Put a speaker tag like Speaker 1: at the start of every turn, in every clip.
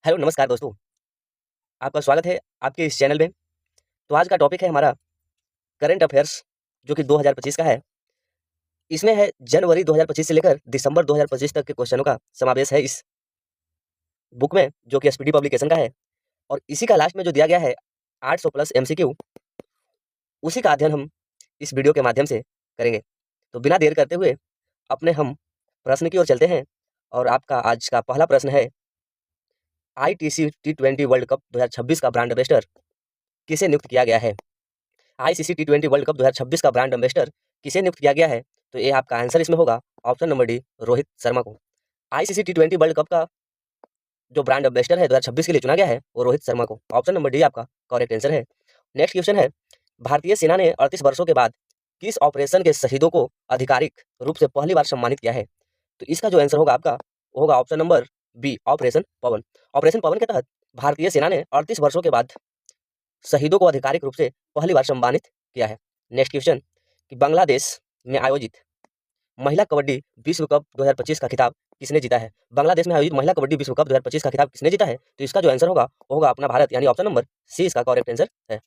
Speaker 1: Hello नमस्कार दोस्तों, आपका स्वागत है आपके इस चैनल में। तो आज का टॉपिक है हमारा करंट अफेयर्स जो कि 2025 का है। इसमें है जनवरी 2025 से लेकर दिसंबर 2025 तक के क्वेश्चनों का समावेश है इस बुक में, जो कि एसपीडी पब्लिकेशन का है। और इसी का लास्ट में जो दिया गया है 800 प्लस एमसीक्यू, उसी का अध्ययन हम इस वीडियो के माध्यम से करेंगे। तो बिना देर करते हुए अपने हम प्रश्न की ओर चलते हैं। और आपका आज का पहला प्रश्न है, आईटीसी T20 वर्ल्ड कप 2026 का ब्रांड एम्बेसडर किसे नियुक्त किया गया है? आईसीसी T20 वर्ल्ड कप 2026 का ब्रांड एम्बेसडर किसे नियुक्त किया गया है? तो ये आपका आंसर इसमें होगा option number D, Rohit Sharma को। आईसीसी T20 वर्ल्ड कप का जो ब्रांड एम्बेसडर है 2026 के लिए चुना गया है वो रोहित शर्मा को। ऑप्शन नंबर डी आपका करेक्ट आंसर है। नेक्स्ट क्वेश्चन है, भारतीय सेना ने 38 वर्षों के बाद किस ऑपरेशन के शहीदों को आधिकारिक रूप से पहली बार सम्मानित किया है? तो इसका जो आंसर होगा आपका वो होगा ऑप्शन नंबर बी, ऑपरेशन पवन। ऑपरेशन पवन के तहत भारतीय सेना ने 38 वर्षों के बाद शहीदों को आधिकारिक रूप से पहली बार सम्मानित किया है। नेक्स्ट क्वेश्चन कि बांग्लादेश में आयोजित महिला कबड्डी विश्व कप 2025 का खिताब किसने जीता है? बांग्लादेश में आयोजित महिला कबड्डी विश्व कप 2025 का खिताब किसने जीता है? तो इसका जो आंसर होगा वो होगा अपना भारत, यानी ऑप्शन नंबर सी इसका करेक्ट आंसर है।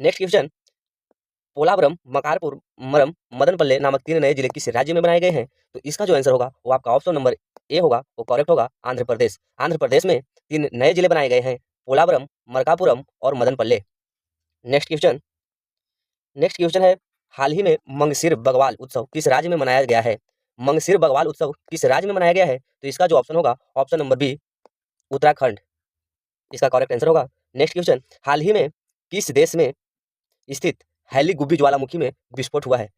Speaker 1: नेक्स्ट क्वेश्चन, पोलावरम, मकारपुर, मरम, मदनपल्ले नामक 3 नए जिले किस राज्य में बनाए गए हैं? तो इसका जो आंसर होगा वो आपका ऑप्शन नंबर ए होगा, वो करेक्ट होगा, आंध्र प्रदेश। आंध्र प्रदेश में 3 नए जिले बनाए गए हैं, पोलावरम, मरकापुरम और मदनपल्ले। नेक्स्ट क्वेश्चन है, हाल ही में मंगसिर बगवाल उत्सव किस राज्य में मनाया गया है? मंगसिर बगवाल उत्सव किस राज्य में मनाया गया है? तो इसका जो ऑप्शन होगा ऑप्शन नंबर बी, उत्तराखंड, इसका करेक्ट आंसर होगा। नेक्स्ट क्वेश्चन, हाल ही में किस देश में स्थित हैली गुब्बी ज्वालामुखी में विस्फोट हुआ है?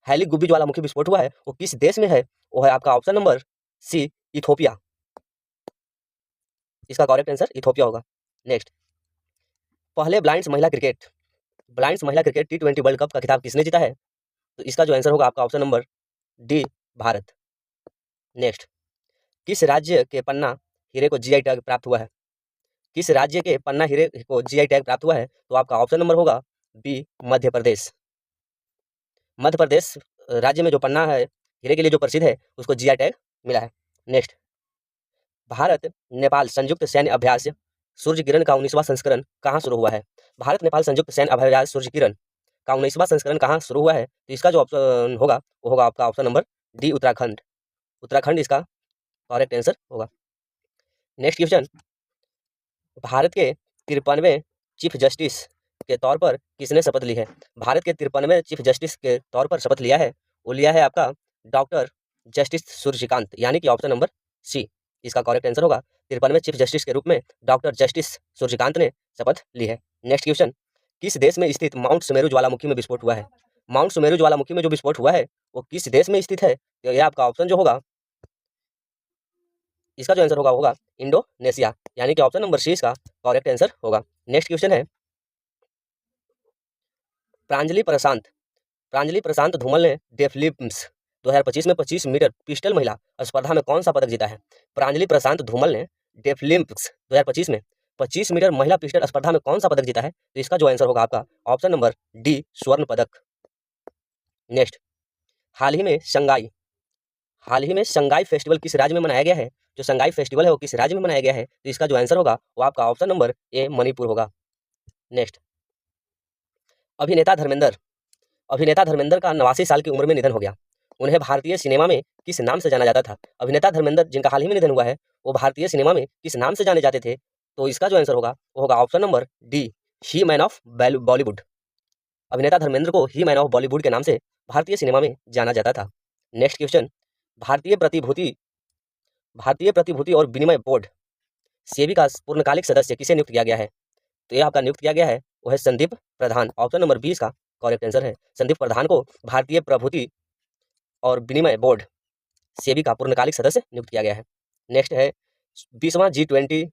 Speaker 1: हैली गुब्बी ज्वालामुखी विस्फोट हुआ है वो किस देश में है? वो है आपका ऑप्शन नंबर सी, इथोपिया, इसका करेक्ट आंसर इथोपिया होगा। नेक्स्ट, पहले ब्लाइंड्स महिला क्रिकेट T20 वर्ल्ड कप का खिताब किसने जीता है? तो इसका जो आंसर होगा आपका option number D, Bharat. Next, किस राज्य के पन्ना हीरे को जीआई टैग प्राप्त हुआ है? किस राज्य के पन्ना हीरे को जीआई टैग प्राप्त हुआ है? तो आपका ऑप्शन नंबर होगा बी, मध्य प्रदेश। मध्य प्रदेश राज्य में जो पन्ना है हीरे के लिए जो प्रसिद्ध है उसको जीआई टैग मिला है। नेक्स्ट, भारत नेपाल संयुक्त सैन्य अभ्यास सूर्य किरण का 19वां संस्करण कहाँ शुरू हुआ है? भारत नेपाल संयुक्त सैन्य अभ्यास सूर्य किरण का 19वां संस्करण कहाँ शुरू हुआ है? तो इसका जो ऑप्शन होगा वो होगा आपका option number D, Uttarakhand. Uttarakhand इसका करेक्ट आंसर होगा। नेक्स्ट क्वेश्चन, भारत के 53वें चीफ जस्टिस के तौर पर किसने शपथ ली है? भारत के 53वें चीफ जस्टिस के तौर पर शपथ लिया है, वो लिया है आपका डॉक्टर जस्टिस सूर्यकांत, यानी कि ऑप्शन नंबर सी इसका करेक्ट आंसर होगा। 53वें चीफ जस्टिस के रूप में डॉक्टर जस्टिस सूर्यकांत ने शपथ ली है। नेक्स्ट क्वेश्चन, किस देश में स्थित माउंट सुमेरु ज्वालामुखी में विस्फोट हुआ है? माउंट सुमेरु ज्वालामुखी में जो विस्फोट हुआ है वो किस देश में स्थित है? तो यह आपका ऑप्शन जो होगा, इसका जो आंसर होगा इंडोनेशिया, यानी कि ऑप्शन नंबर सी इसका करेक्ट आंसर होगा। नेक्स्ट क्वेश्चन है, प्रांजलि प्रशांत धूमल ने डेफलिम्प्स 2025 में 25 मीटर पिस्टल महिला स्पर्धा में कौन सा पदक जीता है? प्रांजलि प्रशांत धूमल ने डेफलिम्प्स 2025 में 25 मीटर महिला पिस्टल स्पर्धा में कौन सा पदक जीता है? तो इसका जो आंसर होगा आपका ऑप्शन नंबर डी, स्वर्ण पदक। नेक्स्ट, हाल ही में शंघाई फेस्टिवल किस राज्य में मनाया गया है? जो शंघाई फेस्टिवल है वो किस राज्य में मनाया गया है? तो इसका जो आंसर होगा वो आपका ऑप्शन नंबर ए, मणिपुर होगा। नेक्स्ट, अभिनेता धर्मेंद्र का 89 साल की उम्र में निधन हो गया। उन्हें भारतीय सिनेमा में किस नाम से जाना जाता था? अभिनेता धर्मेंद्र जिनका हाल ही में निधन हुआ है वो भारतीय सिनेमा में किस नाम से जाने जाते थे? तो इसका जो आंसर होगा वो होगा option number D, he man of Bollywood. अभिनेता धर्मेंद्र को ही मैन ऑफ बॉलीवुड के नाम से भारतीय सिनेमा में जाना जाता था। नेक्स्ट क्वेश्चन, भारतीय प्रतिभूति और विनिमय बोर्ड सेबी का पूर्णकालिक सदस्य किसे नियुक्त किया गया है? तो ये आपका नियुक्त किया गया है वो है संदीप प्रधान। ऑप्शन नंबर 20 का करेक्ट आंसर है। संदीप प्रधान को भारतीय प्रभुति और विनिमय बोर्ड सेबी का पूर्णकालिक सदस्य नियुक्त किया गया है। नेक्स्ट है, 20वां G20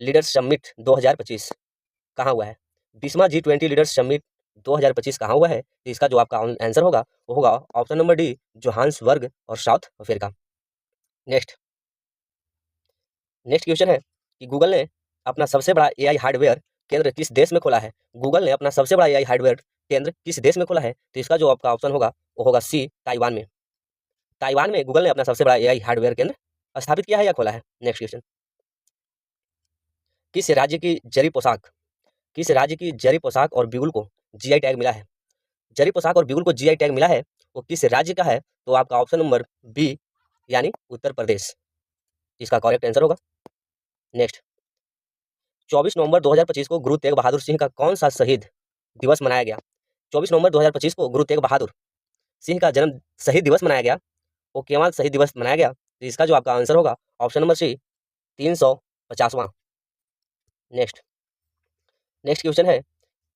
Speaker 1: लीडर्स समिट 2025 कहाँ हुआ है? 20वां G20 लीडर्स समिट 2025 कहाँ हुआ है? तो इसका जो आपका आंसर होगा वो होगा ऑप्शन नंबर डी, जोहान्सबर्ग और साउथ अफ्रीका। नेक्स्ट क्वेश्चन है कि गूगल ने अपना सबसे बड़ा एआई हार्डवेयर केंद्र किस देश में खोला है? गूगल ने अपना सबसे बड़ा एआई हार्डवेयर केंद्र किस देश में खोला है? तो इसका जो आपका ऑप्शन होगा वो होगा सी, ताइवान में। ताइवान में गूगल ने अपना सबसे बड़ा एआई हार्डवेयर केंद्र स्थापित किया है या खोला है। नेक्स्ट क्वेश्चन, किस राज्य की जरी पोशाक और बिगुल को जीआई टैग मिला है? जरी पोशाक और बिगुल को जीआई टैग मिला है वो किस राज्य का है? तो आपका ऑप्शन नंबर बी यानी उत्तर प्रदेश इसका करेक्ट आंसर होगा। नेक्स्ट, 24 नवंबर 2025 को गुरु तेग बहादुर सिंह का कौन सा शहीद दिवस मनाया गया? 24 नवंबर 2025 को गुरु तेग बहादुर सिंह का जन्म शहीद दिवस मनाया गया, वो केवल शहीद दिवस मनाया गया, तो इसका जो आपका आंसर होगा ऑप्शन नंबर सी 350वां। नेक्स्ट क्वेश्चन है,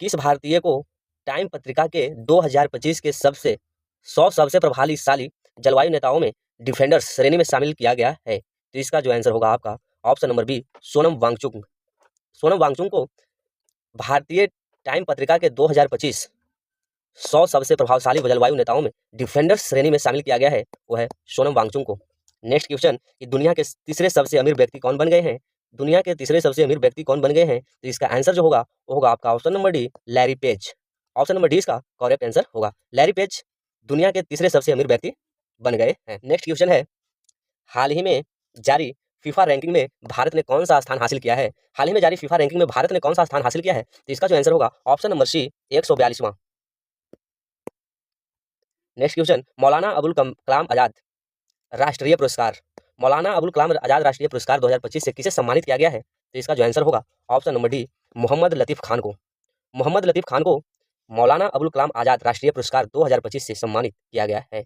Speaker 1: किस भारतीय को टाइम पत्रिका के 2025 के 100 सबसे प्रभावशाली जलवायु नेताओं में डिफेंडर्स श्रेणी में शामिल किया गया है? तो इसका जो आंसर होगा आपका option number B Sonam Wangchuk. Sonam Wangchuk को भारतीय टाइम पत्रिका के 2025 100 सबसे प्रभावशाली जलवायु नेताओं में डिफेंडर्स श्रेणी में शामिल किया गया है, वो है सोनम वांगचुक को। नेक्स्ट क्वेश्चन कि दुनिया के तीसरे सबसे अमीर व्यक्ति कौन बन गए हैं? दुनिया के तीसरे सबसे अमीर व्यक्ति कौन बन गए हैं? तो इसका आंसर जो होगा वो होगा आपका option number D Larry page. Option number D इसका करेक्ट आंसर होगा। लैरी पेज दुनिया के तीसरे सबसे अमीर व्यक्ति बन गए हैं। नेक्स्ट क्वेश्चन है, हाल ही में जारी फीफा रैंकिंग में भारत ने कौन सा स्थान हासिल किया है? हाल ही में जारी फीफा रैंकिंग में भारत ने कौन सा स्थान हासिल किया है? तो इसका जो आंसर होगा ऑप्शन नंबर सी 142वां। नेक्स्ट क्वेश्चन, मौलाना अबुल कलाम आजाद राष्ट्रीय पुरस्कार 2025 से किसे सम्मानित किया गया है? तो इसका जो आंसर होगा ऑप्शन नंबर डी मोहम्मद लतीफ़ खान को। मोहम्मद लतीफ़ खान को मौलाना अबुल कलाम आजाद राष्ट्रीय पुरस्कार 2025 से सम्मानित किया गया है।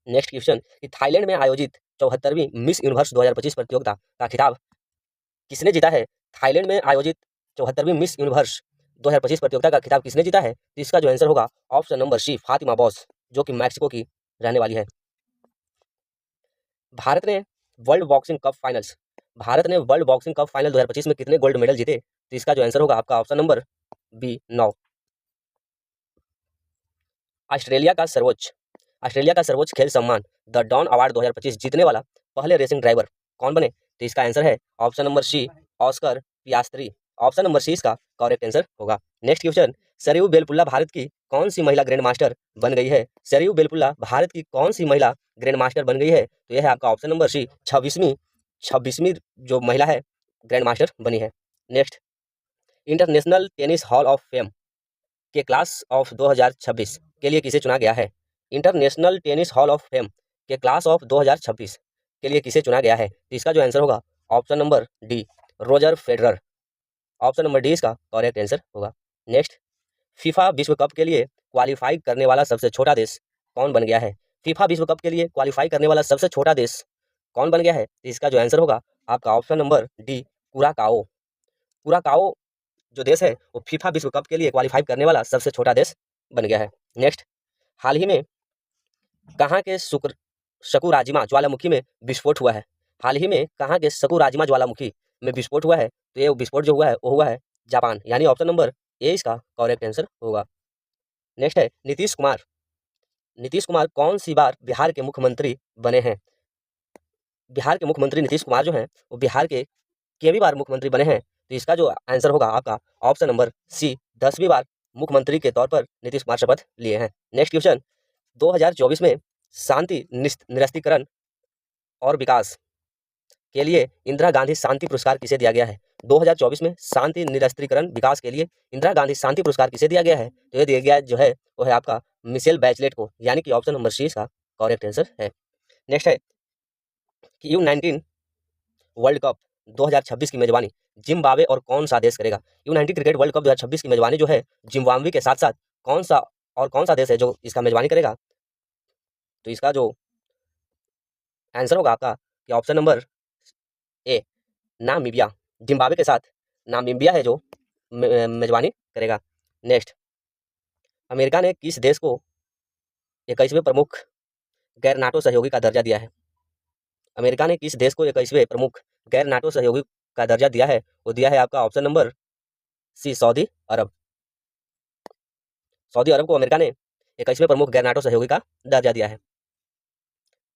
Speaker 1: नेक्स्ट क्वेश्चन कि थाईलैंड में आयोजित 74वीं मिस यूनिवर्स 2025 प्रतियोगिता का खिताब किसने जीता है? थाईलैंड में आयोजित 74वीं मिस यूनिवर्स 2025 प्रतियोगिता का खिताब किसने जीता है? तो इसका जो आंसर होगा option number C Fatima Bosch, जो कि मैक्सिको की रहने वाली है। भारत ने वर्ल्ड बॉक्सिंग कप फाइनल 2025 में कितने गोल्ड मेडल जीते? तो इसका जो आंसर होगा आपका ऑप्शन नंबर बी 9। ऑस्ट्रेलिया का सर्वोच्च खेल सम्मान द डॉन अवार्ड 2025 जीतने वाला पहले रेसिंग ड्राइवर कौन बने? तो इसका आंसर है option number C Oscar Piastri. Option number C इसका करेक्ट आंसर होगा। नेक्स्ट क्वेश्चन, सरयू बेलपुल्ला भारत की कौन सी महिला ग्रैंड मास्टर बन गई है? सरयू बेलपुल्ला भारत की कौन सी महिला ग्रैंड मास्टर बन गई है? तो यह है आपका ऑप्शन नंबर सी 26वीं जो महिला है ग्रैंड मास्टर बनी है। Next, international tennis hall of fame के क्लास ऑफ 2026 के लिए किसे चुना गया है? International tennis hall of fame के क्लास ऑफ 2026 के लिए किसे चुना गया है? तो इसका जो आंसर होगा option number D Roger Federer. Option number D इसका करेक्ट आंसर होगा। नेक्स्ट, फीफा विश्व कप के लिए क्वालिफाई करने वाला सबसे छोटा देश कौन बन गया है? फीफा विश्व कप के लिए क्वालिफाई करने वाला सबसे छोटा देश कौन बन गया है? तो इसका जो आंसर होगा आपका option number D Curaçao. Curaçao जो देश है वो फीफा विश्व कप के लिए क्वालिफाई करने वाला सबसे छोटा देश बन गया है। नेक्स्ट, हाल ही में कहाँ के सकुराजिमा ज्वालामुखी में विस्फोट हुआ है? हाल ही में कहाँ के सकुराजिमा ज्वालामुखी में विस्फोट हुआ है? तो ये विस्फोट जो हुआ है वो हुआ है जापान, यानी ऑप्शन नंबर ए इसका करेक्ट आंसर होगा। नेक्स्ट है, नीतीश कुमार कौन सी बार बिहार के मुख्यमंत्री बने हैं? बिहार के मुख्यमंत्री नीतीश कुमार जो हैं वो बिहार के केवी बार मुख्यमंत्री बने हैं? तो इसका जो आंसर होगा आपका ऑप्शन नंबर सी 10वीं बार मुख्यमंत्री के तौर पर नीतीश कुमार शपथ लिए हैं। नेक्स्ट क्वेश्चन, 2024 में शांति निरस्तीकरण और विकास के लिए इंदिरा गांधी शांति पुरस्कार किसे दिया गया है? 2024 में शांति निरस्तीकरण विकास के लिए इंदिरा गांधी शांति पुरस्कार किसे दिया गया है? तो ये दिया गया जो है वो है आपका मिशेल बैचलेट को, यानी कि ऑप्शन नंबर सी इसका करेक्ट आंसर है। नेक्स्ट है कि U19 वर्ल्ड कप 2026 की मेजबानी जिम्बाब्वे और कौन सा देश करेगा? U19 क्रिकेट वर्ल्ड कप 2026 की मेजबानी जो है जिम्बाब्वे के साथ साथ कौन सा देश है जो इसका मेजबानी करेगा? तो इसका जो आंसर होगा आपका कि option number A Namibia. Zimbabwe के साथ नामीबिया है जो मेजबानी करेगा। नेक्स्ट, अमेरिका ने किस देश को 21वें प्रमुख गैर नाटो सहयोगी का दर्जा दिया है? अमेरिका ने किस देश को 21वें प्रमुख गैर नाटो सहयोगी का दर्जा दिया है? वो दिया है आपका ऑप्शन नंबर सी सऊदी अरब। सऊदी अरब को अमेरिका ने 21वें प्रमुख गैर नाटो सहयोगी का दर्जा दिया है।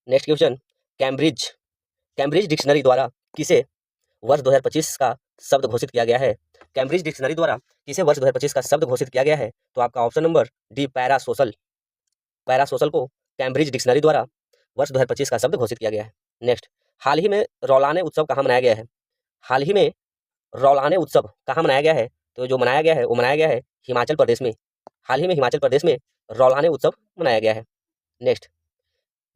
Speaker 1: नेक्स्ट क्वेश्चन, कैम्ब्रिज डिक्शनरी द्वारा किसे वर्ष 2025 का शब्द घोषित किया गया है? कैम्ब्रिज डिक्शनरी द्वारा किसे वर्ष 2025 का शब्द घोषित किया गया है? तो आपका ऑप्शन नंबर डी पैरासोशल को कैम्ब्रिज डिक्शनरी द्वारा वर्ष 2025 का शब्द घोषित किया गया है। नेक्स्ट, हाल ही में रौलाने उत्सव कहाँ मनाया गया है? हाल ही में रौलाने उत्सव कहाँ मनाया गया है? तो जो मनाया गया है वो मनाया गया है हिमाचल प्रदेश में। हाल ही में हिमाचल प्रदेश में रौलाने उत्सव मनाया गया है। नेक्स्ट,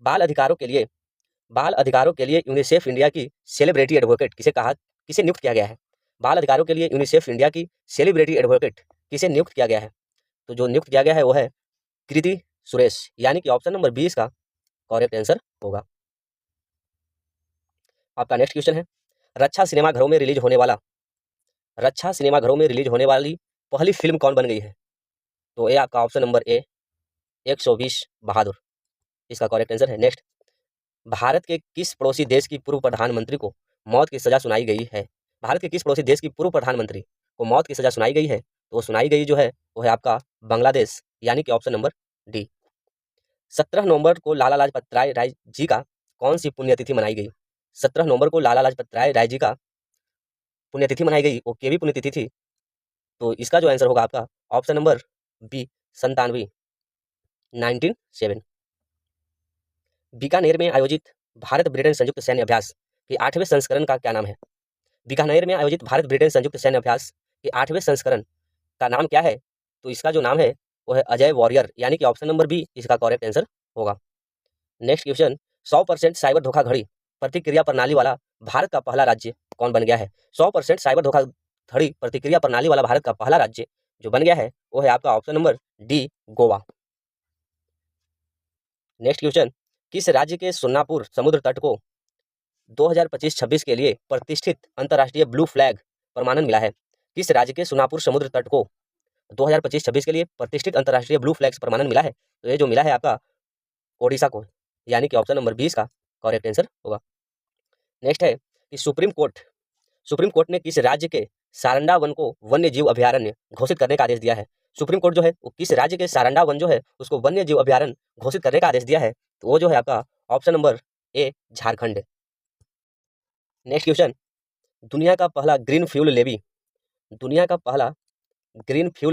Speaker 1: बाल अधिकारों के लिए यूनिसेफ इंडिया की सेलिब्रिटी एडवोकेट किसे नियुक्त किया गया है? बाल अधिकारों के लिए यूनिसेफ इंडिया की सेलिब्रिटी एडवोकेट किसे नियुक्त किया गया है? तो जो नियुक्त किया गया है वो है कृति सुरेश, यानी कि ऑप्शन नंबर 20 का करेक्ट आंसर होगा। आपका नेक्स्ट क्वेश्चन है, रक्षा सिनेमाघरों में रिलीज होने वाली पहली फिल्म कौन बन गई है? तो ये आपका ऑप्शन नंबर ए 120 बहादुर इसका करेक्ट आंसर है। नेक्स्ट, भारत के किस पड़ोसी देश की पूर्व प्रधानमंत्री को मौत की सजा सुनाई गई है? भारत के किस पड़ोसी देश की पूर्व प्रधानमंत्री को मौत की सजा सुनाई गई है? तो वो सुनाई गई जो है वो है आपका बांग्लादेश, यानी कि ऑप्शन नंबर डी। 17 नवंबर को लाला लाजपत राय जी का कौन सी पुण्यतिथि मनाई गई? 17 नवंबर को लाला लाजपत राय जी का पुण्यतिथि मनाई गई, वो केवी पुण्यतिथि थी। तो इसका जो आंसर होगा आपका ऑप्शन नंबर बी 97 1907। बीकानेर में आयोजित भारत ब्रिटेन संयुक्त सैन्य अभ्यास के 8वें संस्करण का क्या नाम है? बीकानेर में आयोजित भारत ब्रिटेन संयुक्त सैन्य अभ्यास के 8वें संस्करण का नाम क्या है? तो इसका जो नाम है वो है अजय वॉरियर, यानी कि ऑप्शन नंबर बी इसका करेक्ट आंसर होगा। नेक्स्ट क्वेश्चन, 100% साइबर धोखाधड़ी प्रतिक्रिया प्रणाली वाला भारत का पहला राज्य कौन बन गया है? 100% साइबर धोखाधड़ी प्रतिक्रिया प्रणाली वाला भारत का पहला राज्य जो बन गया है वो है आपका option number D Goa. Next question, किस राज्य के सुन्नापुर समुद्र तट को 2025-26 के लिए प्रतिष्ठित अंतर्राष्ट्रीय ब्लू फ्लैग प्रमाणन मिला है? किस राज्य के सुन्नापुर समुद्र तट को 2025-26 के लिए प्रतिष्ठित अंतर्राष्ट्रीय ब्लू फ्लैग प्रमाणन मिला है? तो ये जो मिला है आपका ओडिशा को, यानी कि ऑप्शन नंबर 20 का करेक्ट आंसर होगा। नेक्स्ट है कि सुप्रीम कोर्ट ने किस राज्य के सारंडा वन को वन्य जीव अभयारण्य घोषित करने का आदेश दिया है? सुप्रीम कोर्ट जो है वो किस राज्य के सारंडा वन जो है उसको वन्य जीव अभयारण्य घोषित करने का आदेश दिया है? तो वो जो है आपका option number A Jharkhand. Next question, दुनिया का पहला ग्रीन फ्यूल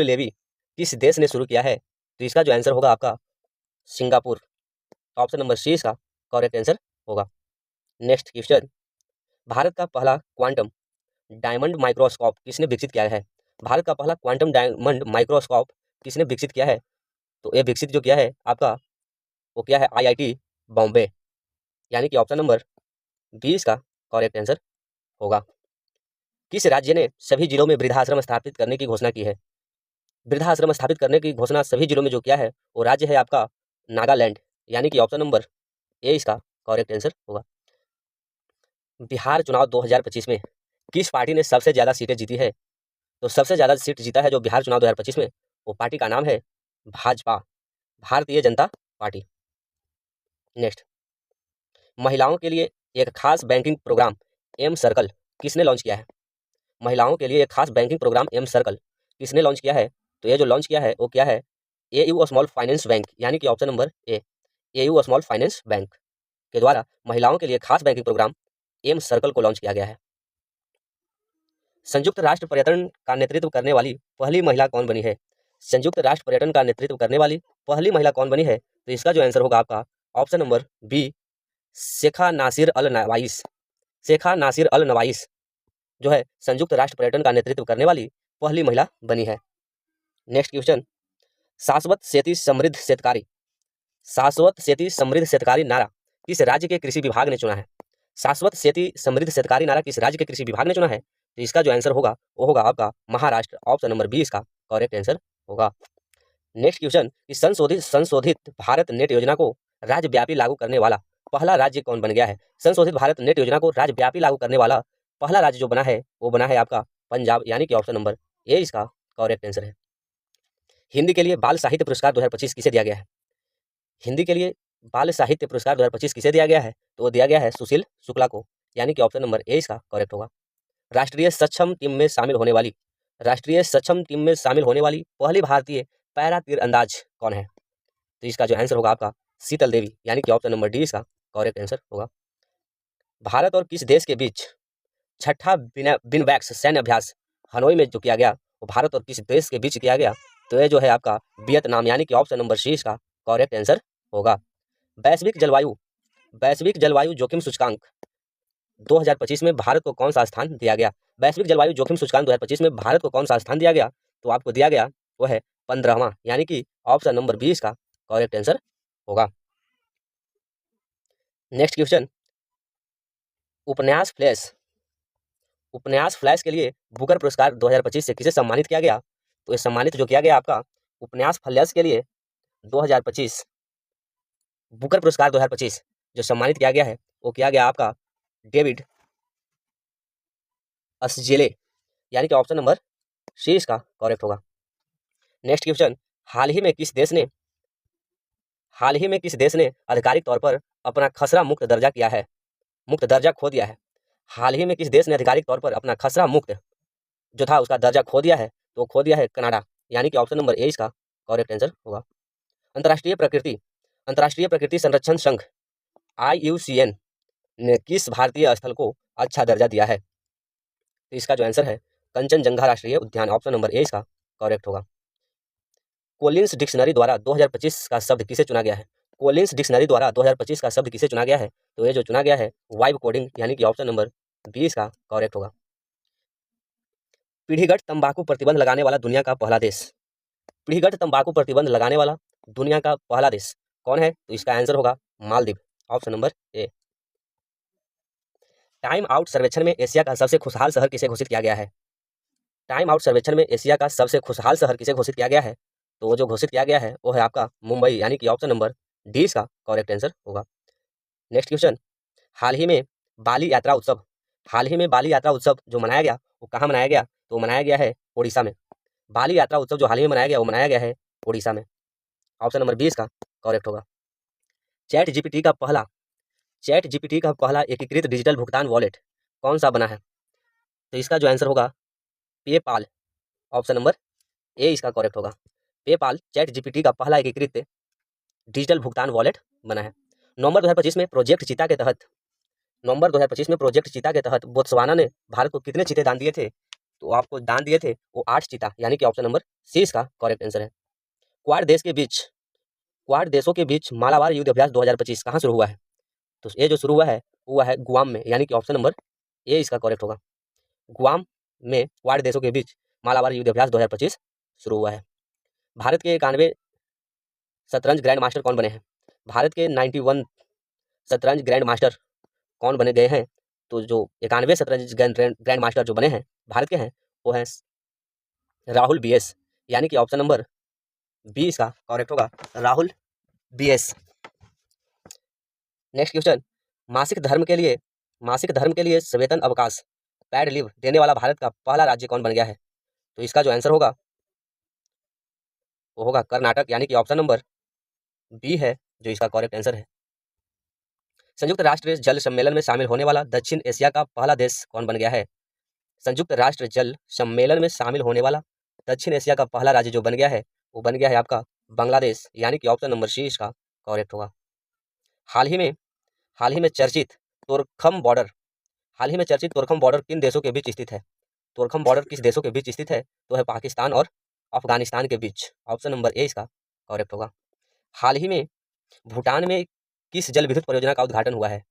Speaker 1: लेवी किस देश ने शुरू किया है? तो इसका जो आंसर होगा आपका सिंगापुर, ऑप्शन नंबर सी इसका करेक्ट आंसर होगा। नेक्स्ट क्वेश्चन, भारत का पहला क्वांटम डायमंड माइक्रोस्कोप किसने विकसित किया है? भारत का पहला क्वांटम डायमंड माइक्रोस्कोप किसने विकसित किया है? तो ये विकसित जो किया है आपका वो क्या है IIT बॉम्बे, यानी कि ऑप्शन नंबर 20 का करेक्ट आंसर होगा। किस राज्य ने सभी जिलों में वृद्धाश्रम स्थापित करने की घोषणा की है? वृद्धाश्रम स्थापित करने की घोषणा सभी जिलों में जो किया है वो राज्य है आपका नागालैंड, यानी कि ऑप्शन नंबर ए इसका करेक्ट आंसर होगा। बिहार चुनाव 2025 में किस पार्टी ने सबसे ज़्यादा सीटें जीती है? तो सबसे ज़्यादा सीट जीता है जो बिहार चुनाव 2025 में, वो पार्टी का नाम है भाजपा, भारतीय जनता पार्टी। नेक्स्ट, महिलाओं के लिए एक खास बैंकिंग प्रोग्राम एम सर्कल किसने लॉन्च किया है? महिलाओं के लिए एक खास बैंकिंग प्रोग्राम एम सर्कल किसने लॉन्च किया है? तो ये जो लॉन्च किया है वो क्या है AU स्मॉल फाइनेंस बैंक, यानी कि option number A AU small finance bank के द्वारा महिलाओं के लिए खास बैंकिंग प्रोग्राम एम सर्कल को लॉन्च किया गया है। संयुक्त राष्ट्र पर्यटन का नेतृत्व करने वाली पहली महिला कौन बनी है? संयुक्त राष्ट्र पर्यटन का नेतृत्व करने वाली पहली महिला कौन बनी है? तो इसका जो आंसर होगा आपका ऑप्शन नंबर बी शेखा नासिर अल नवाइस जो है संयुक्त राष्ट्र पर्यटन का नेतृत्व करने वाली पहली महिला बनी है। नेक्स्ट क्वेश्चन, शाश्वत खेती समृद्ध शेतकारी नारा किस राज्य के कृषि विभाग ने चुना है? शाश्वत खेती समृद्ध शेतकारी नारा किस राज्य के कृषि विभाग ने चुना है? तो इसका जो आंसर होगा वो होगा आपका महाराष्ट्र, ऑप्शन नंबर 20 का करेक्ट आंसर होगा। नेक्स्ट क्वेश्चन, संशोधित भारत नेट योजना को राज्यव्यापी लागू करने वाला पहला राज्य कौन बन गया है? संशोधित भारत नेट योजना को राज्यव्यापी लागू करने वाला पहला राज्य जो बना है वो बना है आपका पंजाब, यानी कि ऑप्शन नंबर ए इसका करेक्ट आंसर है। हिंदी के लिए बाल साहित्य पुरस्कार 2025 किसे दिया गया है? हिंदी के लिए बाल साहित्य पुरस्कार 2025 किसे दिया गया है? तो वो दिया गया है सुशील शुक्ला को, यानी कि ऑप्शन नंबर ए इसका करेक्ट होगा। राष्ट्रीय सक्षम टीम में शामिल होने वाली पहली भारतीय पैरा तीरंदाज कौन है? तो इसका जो आंसर होगा आपका शीतल देवी, यानी कि ऑप्शन नंबर डी इसका करेक्ट आंसर होगा। भारत और किस देश के बीच छठा बिनवैक्स सैन्य अभ्यास हनोई में जो किया गया वो भारत और किस देश के बीच किया गया? तो ये जो है आपका वियतनाम, यानी कि ऑप्शन नंबर सी इसका करेक्ट आंसर होगा। वैश्विक जलवायु जोखिम सूचकांक 2025 में भारत को कौन सा स्थान दिया गया? वैश्विक जलवायु जोखिम सूचकांक 2025 में भारत को कौन सा स्थान दिया गया? तो आपको दिया गया वो है 15वां, यानी कि ऑप्शन नंबर 20 का करेक्ट आंसर होगा। नेक्स्ट क्वेश्चन, उपन्यास फ्लैश के लिए बुकर पुरस्कार 2025 से किसे सम्मानित किया गया? तो ये सम्मानित जो किया गया आपका उपन्यास फ्लैश के लिए 2025 बुकर पुरस्कार 2025 जो सम्मानित किया गया है वो किया गया आपका डेविड असजेले, यानी कि ऑप्शन नंबर सी इसका करेक्ट होगा। नेक्स्ट क्वेश्चन, हाल ही में किस देश ने आधिकारिक तौर पर अपना खसरा मुक्त दर्जा खो दिया है? हाल ही में किस देश ने आधिकारिक तौर पर अपना खसरा मुक्त जो था उसका दर्जा खो दिया है? तो खो दिया है कनाडा, यानी कि ऑप्शन नंबर ए इसका करेक्ट आंसर होगा। अंतर्राष्ट्रीय प्रकृति संरक्षण संघ IUCN ने किस भारतीय स्थल को अच्छा दर्जा दिया है? तो इसका जो आंसर है कंचनजंगा राष्ट्रीय उद्यान, ऑप्शन नंबर ए इसका करेक्ट होगा। कोलिंस डिक्शनरी द्वारा 2025 का शब्द किसे चुना गया है? कोलिंस डिक्शनरी द्वारा 2025 का शब्द किसे चुना गया है? तो ये जो चुना गया है वाइब कोडिंग, यानी कि ऑप्शन नंबर 20 का करेक्ट होगा। पीढ़ीगत तंबाकू प्रतिबंध लगाने वाला दुनिया का पहला देश कौन है? तो इसका आंसर होगा Maldives, option number A. Time out सर्वेक्षण में एशिया का सबसे खुशहाल शहर किसे घोषित किया गया है? टाइम आउट सर्वेक्षण में एशिया का सबसे खुशहाल शहर किसे घोषित किया गया है? तो वो जो घोषित किया गया है वो है आपका मुंबई, यानी कि ऑप्शन नंबर डी इसका करेक्ट आंसर होगा। नेक्स्ट क्वेश्चन, हाल ही में बाली यात्रा उत्सव जो मनाया गया वो कहाँ मनाया गया? तो मनाया गया है ओडिशा में। बाली यात्रा उत्सव जो हाल ही में मनाया गया वो मनाया गया है ओडिशा में, ऑप्शन नंबर 20 का करेक्ट होगा। चैट जीपीटी का पहला एकीकृत डिजिटल भुगतान वॉलेट कौन सा बना है? तो इसका जो आंसर होगा पेपाल, ऑप्शन नंबर ए इसका करेक्ट होगा। पेपाल चैट जीपीटी का पहला एकीकृत डिजिटल भुगतान वॉलेट बना है। नवंबर 2025 में प्रोजेक्ट चीता के तहत बोत्सवाना ने भारत को कितने चीते दान दिए थे? तो आपको दान दिए थे वो 8 चीता, यानी कि ऑप्शन नंबर सी इसका करेक्ट आंसर है। क्वाड देशों के बीच मालाबार युद्ध अभ्यास 2025 कहाँ शुरू हुआ है? तो ये जो शुरू हुआ है वो है गुआम में, यानी कि ऑप्शन नंबर ए इसका करेक्ट होगा। गुआम में क्वाड देशों के बीच मालाबार युद्ध अभ्यास 2025 शुरू हुआ है। भारत के 91 शतरंज ग्रैंड मास्टर कौन बने हैं? भारत के 91 शतरंज ग्रैंड मास्टर कौन बने गए हैं? तो जो 91 शतरंज ग्रैंड मास्टर जो बने हैं भारत के हैं वो हैं राहुल BS, यानी कि ऑप्शन नंबर बी इसका करेक्ट होगा, राहुल BS। नेक्स्ट क्वेश्चन, मासिक धर्म के लिए सवेतन अवकाश पैड लीव देने वाला भारत का पहला राज्य कौन बन गया है? तो इसका जो आंसर होगा वो होगा कर्नाटक, यानी कि ऑप्शन नंबर बी है जो इसका करेक्ट आंसर है। संयुक्त राष्ट्र जल सम्मेलन में शामिल होने वाला दक्षिण एशिया का पहला देश कौन बन गया है? संयुक्त राष्ट्र जल सम्मेलन में शामिल होने वाला दक्षिण एशिया का पहला राज्य जो बन गया है वो बन गया है आपका बांग्लादेश, यानी कि ऑप्शन नंबर सी इसका करेक्ट होगा। हाल ही में चर्चित तोरखम बॉर्डर किन देशों के बीच स्थित है? तोरखम बॉर्डर किस देशों के बीच स्थित है? तो है पाकिस्तान और अफगानिस्तान के बीच, ऑप्शन नंबर ए इसका करेक्ट होगा। हाल ही में भूटान में किस जल विद्युत परियोजना का उद्घाटन हुआ है?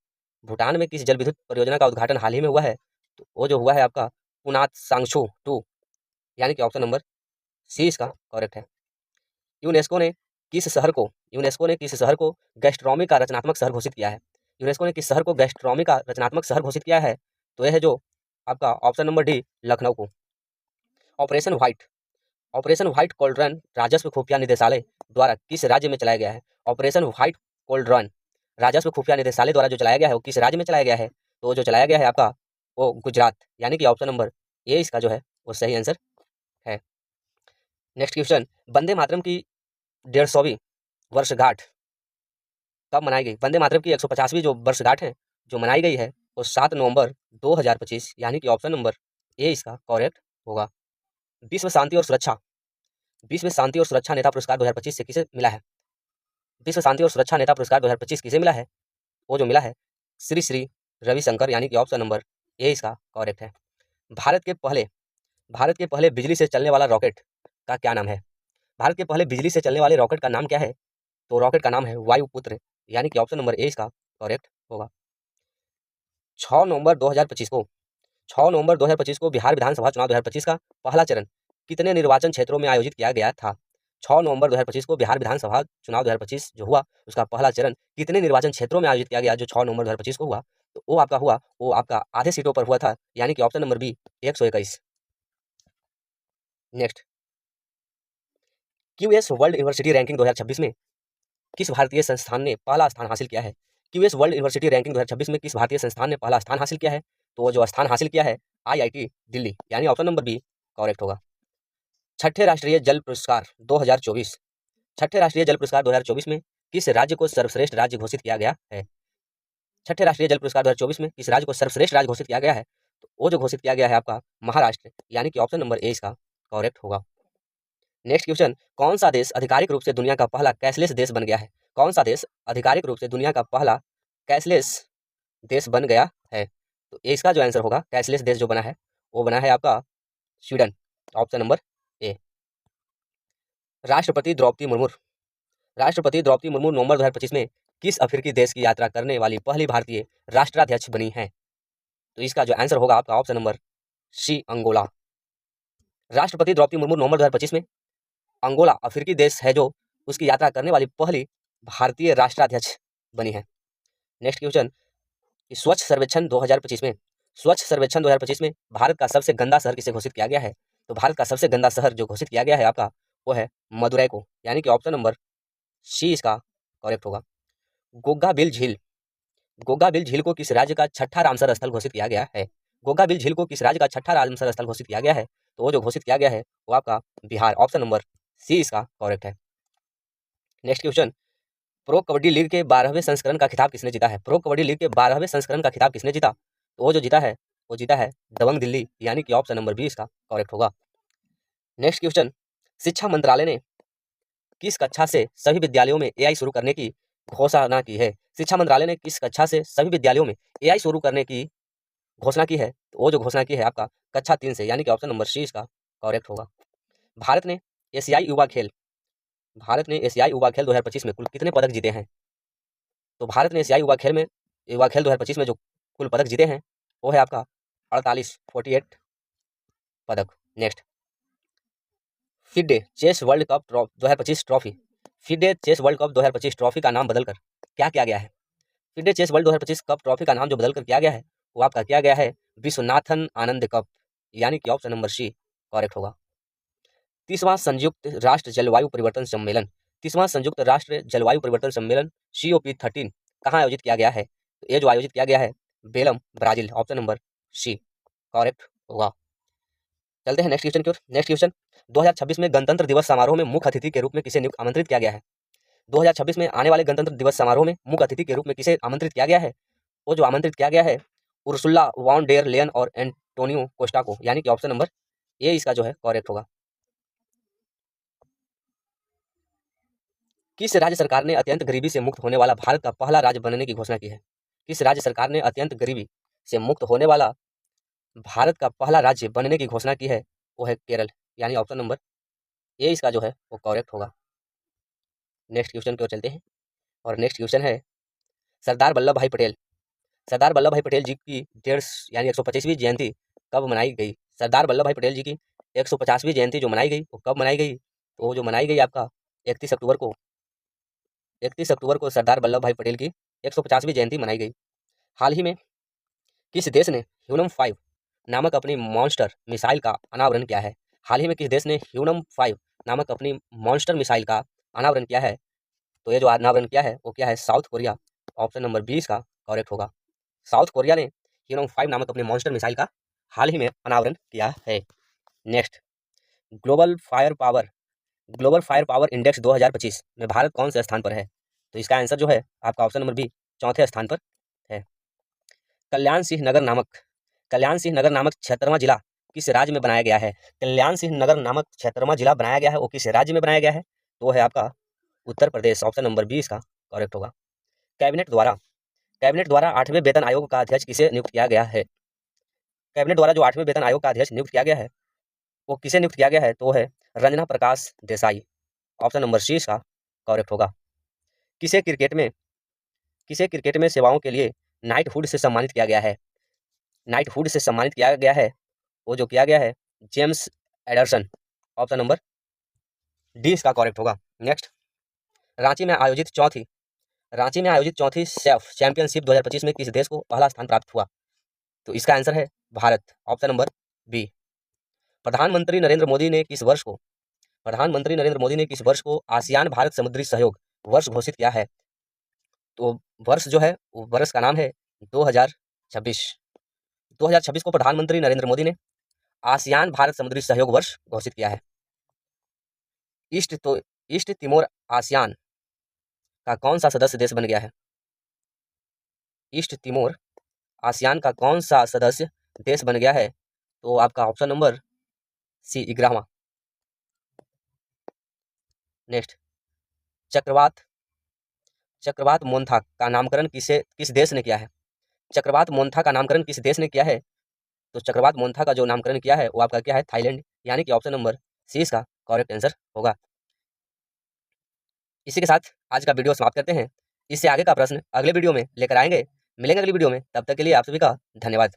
Speaker 1: भूटान में किस जल विद्युत परियोजना का उद्घाटन हाल ही में हुआ है? तो वो जो हुआ है आपका पुनात सांगछू 2, यानी कि ऑप्शन नंबर सी इसका करेक्ट है। यूनेस्को ने किस शहर को गैस्ट्रोनॉमी का रचनात्मक शहर घोषित किया है? तो यह है जो आपका ऑप्शन नंबर डी लखनऊ को। ऑपरेशन व्हाइट कोल्ड्रन राजस्व खुफिया निदेशालय द्वारा किस राज्य में चलाया गया है? ऑपरेशन व्हाइट कोल्ड्रन राजस्व खुफिया निदेशालय द्वारा जो चलाया गया है वो किस राज्य में चलाया गया है? तो जो चलाया गया है आपका वो गुजरात, यानी कि ऑप्शन नंबर ए इसका जो है वो सही आंसर है। नेक्स्ट क्वेश्चन, वंदे मातरम की 150वीं वर्षगांठ कब मनाई गई? वंदे मातरम की 150वीं जो वर्षगांठ है जो मनाई गई है वो 7 नवंबर 2025, यानी कि ऑप्शन नंबर ए इसका करेक्ट होगा। विश्व शांति और सुरक्षा नेता पुरस्कार 2025 से किसे मिला है? विश्व शांति और सुरक्षा नेता पुरस्कार 2025 किसे मिला है? वो जो मिला है श्री रविशंकर, यानी कि ऑप्शन नंबर ए इसका करेक्ट है। भारत के पहले बिजली से चलने वाला रॉकेट का क्या नाम है? भारत के पहले बिजली से चलने वाले रॉकेट का नाम क्या है? तो रॉकेट का नाम है वायुपुत्र, यानी कि ऑप्शन नंबर ए इसका करेक्ट होगा। 6 नवंबर 2025 को 6 नवंबर 2025 को बिहार विधानसभा चुनाव 2025 का पहला चरण कितने निर्वाचन क्षेत्रों में आयोजित किया गया था? 6 नवंबर 2025 को बिहार विधानसभा चुनाव 2025 जो हुआ उसका पहला चरण कितने निर्वाचन क्षेत्रों में आयोजित किया गया? जो 6 नवंबर 2025 को हुआ तो वो आपका आधे सीटों पर हुआ था, यानी कि option number B 121। Next, QS world university ranking 2026 में किस भारतीय संस्थान ने पहला स्थान हासिल किया है? क्यूएस वर्ल्ड यूनिवर्सिटी रैंकिंग 2026 में किस भारतीय संस्थान ने पहला स्थान हासिल किया है? तो वो जो स्थान हासिल किया है आईआईटी दिल्ली, यानी ऑप्शन नंबर बी करेक्ट होगा। छठे राष्ट्रीय जल पुरस्कार 2024 छठे राष्ट्रीय जल पुरस्कार 2024 में किस राज्य को सर्वश्रेष्ठ राज्य घोषित किया गया है? छठे राष्ट्रीय जल पुरस्कार 2024 में किस राज्य को सर्वश्रेष्ठ राज्य घोषित किया गया है? तो वो जो घोषित किया गया है आपका महाराष्ट्र, यानी कि ऑप्शन नंबर ए इसका करेक्ट होगा। नेक्स्ट क्वेश्चन, कौन सा देश आधिकारिक रूप से दुनिया का पहला कैशलेस देश बन गया है? कौन सा देश आधिकारिक रूप से दुनिया का पहला कैशलेस देश बन गया है? तो इसका जो आंसर होगा कैशलेस देश जो बना है वो बना है आपका स्वीडन, ऑप्शन नंबर ए। राष्ट्रपति द्रौपदी मुर्मू नवंबर 2025 में किस अफ्रीकी देश की यात्रा करने वाली पहली भारतीय राष्ट्राध्यक्ष बनी है? तो इसका जो आंसर होगा आपका ऑप्शन नंबर सी अंगोला। राष्ट्रपति द्रौपदी मुर्मू नवंबर 2025 में अंगोला अफ्रीकी देश है जो उसकी यात्रा करने वाली पहली भारतीय राष्ट्राध्यक्ष बनी है। नेक्स्ट क्वेश्चन, स्वच्छ सर्वेक्षण 2025 में भारत का सबसे गंदा शहर किसे घोषित किया गया है? तो भारत का सबसे गंदा शहर जो घोषित किया गया है आपका वो है मदुरै को, यानी कि ऑप्शन नंबर सी इसका करेक्ट होगा। गोगा बिल झील को किस राज्य का छठा रामसर स्थल घोषित किया गया है? गोगा बिल झील को किस राज्य का छठा रामसर स्थल घोषित किया गया है? तो वो जो घोषित किया गया है वो आपका बिहार, ऑप्शन नंबर सी इसका करेक्ट है। Next question, pro kabaddi league के 12वें संस्करण का खिताब किसने जीता है? प्रो कबड्डी लीग के 12वें संस्करण का खिताब किसने जीता? तो वो जो जीता है वो जीता है दबंग दिल्ली, यानी कि ऑप्शन नंबर बी इसका करेक्ट होगा। नेक्स्ट क्वेश्चन, शिक्षा मंत्रालय ने किस कक्षा से सभी विद्यालयों में एआई शुरू करने की घोषणा की है? शिक्षा मंत्रालय ने किस कक्षा से सभी विद्यालयों में एआई शुरू करने की घोषणा की है? तो वो जो घोषणा की है आपका कक्षा 3 से, यानी कि ऑप्शन नंबर सी इसका करेक्ट होगा। भारत ने एशियाई युवा खेल 2025 में कुल कितने पदक जीते हैं? तो भारत ने एशियाई युवा खेल 2025 में जो कुल पदक जीते हैं वो है आपका 48 पदक। Next, FIDE chess World Cup 2025 trophy FIDE chess World Cup 2025 trophy का नाम बदलकर क्या किया गया है? FIDE chess World 2025 Cup trophy का नाम जो बदलकर किया गया है वो आपका किया गया है विश्वनाथन आनंद कप, यानी कि ऑप्शन नंबर सी करेक्ट होगा। 30वां संयुक्त राष्ट्र जलवायु परिवर्तन सम्मेलन COP13 कहाँ आयोजित किया गया है? तो ये जो आयोजित किया गया है Belem, Brazil, option number C correct होगा। चलते हैं नेक्स्ट क्वेश्चन की ओर। नेक्स्ट क्वेश्चन, 2026 में गणतंत्र दिवस समारोह में मुख्य अतिथि के रूप में किसे आमंत्रित किया गया है? 2026 में आने वाले गणतंत्र दिवस समारोह में मुख्य अतिथि के रूप में किसे आमंत्रित किया गया है? वो जो आमंत्रित किया गया है उर्सुला वॉन डेर लेयन और एंटोनियो कोस्टा को, यानी कि ऑप्शन नंबर ए इसका जो है करेक्ट होगा। किस राज्य सरकार ने अत्यंत गरीबी से मुक्त होने वाला भारत का पहला राज्य बनने की घोषणा की है? किस राज्य सरकार ने अत्यंत गरीबी से मुक्त होने वाला भारत का पहला राज्य बनने की घोषणा की है? वो है केरल, यानी ऑप्शन नंबर ए इसका जो है वो करेक्ट होगा। नेक्स्ट क्वेश्चन की ओर चलते हैं और नेक्स्ट क्वेश्चन है सरदार वल्लभ भाई पटेल जी की 150वीं जयंती कब मनाई गई? सरदार वल्लभ भाई पटेल जी की 150वीं जयंती जो मनाई गई वो कब मनाई गई? तो वो जो मनाई गई आपका 31 अक्टूबर को सरदार वल्लभ भाई पटेल की 150वीं जयंती मनाई गई। हाल ही में किस देश ने ह्यूनम-5 नामक अपनी मॉन्स्टर मिसाइल का अनावरण किया है? हाल ही में किस देश ने ह्यूनम-5 नामक अपनी मॉन्स्टर मिसाइल का अनावरण किया है? तो ये जो अनावरण किया है वो क्या है? साउथ कोरिया, ऑप्शन नंबर 20 का करेक्ट होगा। साउथ कोरिया ने ह्यूनम-5 नामक अपने मॉन्स्टर मिसाइल का हाल ही में अनावरण किया है। Next, global fire power index 2025 में भारत कौन से स्थान पर है? तो इसका आंसर जो है आपका ऑप्शन नंबर बी चौथे स्थान पर है। कल्याण सिंह नगर नामक 76वां जिला किस राज्य में बनाया गया है? कल्याण सिंह नगर नामक 76वां जिला बनाया गया है वो किस राज्य में बनाया गया है? तो है आपका Uttar Pradesh, option number B इसका करेक्ट होगा। कैबिनेट द्वारा 8वें वेतन आयोग का अध्यक्ष किसे नियुक्त किया गया है? कैबिनेट द्वारा जो 8वें वेतन आयोग का अध्यक्ष नियुक्त किया गया है वो किसे नियुक्त किया गया है? तो है Ranjana Prakash Desai, option number C इसका करेक्ट होगा। किसे क्रिकेट में सेवाओं के लिए नाइटहुड से सम्मानित किया गया है? नाइटहुड से सम्मानित किया गया है, वो जो किया गया है James Anderson. Option number D इसका करेक्ट होगा। नेक्स्ट, रांची में आयोजित चौथी सेफ चैंपियनशिप 2025 में किस देश को पहला स्थान प्राप्त हुआ? तो इसका आंसर है भारत। Option number B. प्रधानमंत्री नरेंद्र मोदी ने किस वर्ष को आसियान भारत समुद्री सहयोग वर्ष घोषित किया है? तो वर्ष जो है वो वर्ष का नाम है 2026। 2026 को प्रधानमंत्री नरेंद्र मोदी ने आसियान भारत समुद्री सहयोग वर्ष घोषित किया है। ईस्ट तिमोर आसियान का कौन सा सदस्य देश बन गया है? ईस्ट तिमोर आसियान का कौन सा सदस्य देश बन गया है? तो आपका ऑप्शन नंबर सी 11वां। नेक्स्ट, चक्रवात मोन्था का नामकरण किस देश ने किया है? चक्रवात मोन्था का नामकरण किस देश ने किया है? तो चक्रवात मोन्था का जो नामकरण किया है वो आपका क्या है? थाईलैंड। यानी कि ऑप्शन नंबर सी इसका करेक्ट आंसर होगा। इसी के साथ आज का वीडियो समाप्त करते हैं। इससे आगे का प्रश्न अगले वीडियो में लेकर आएंगे। मिलेंगे अगली वीडियो में, तब तक के लिए आप सभी का धन्यवाद।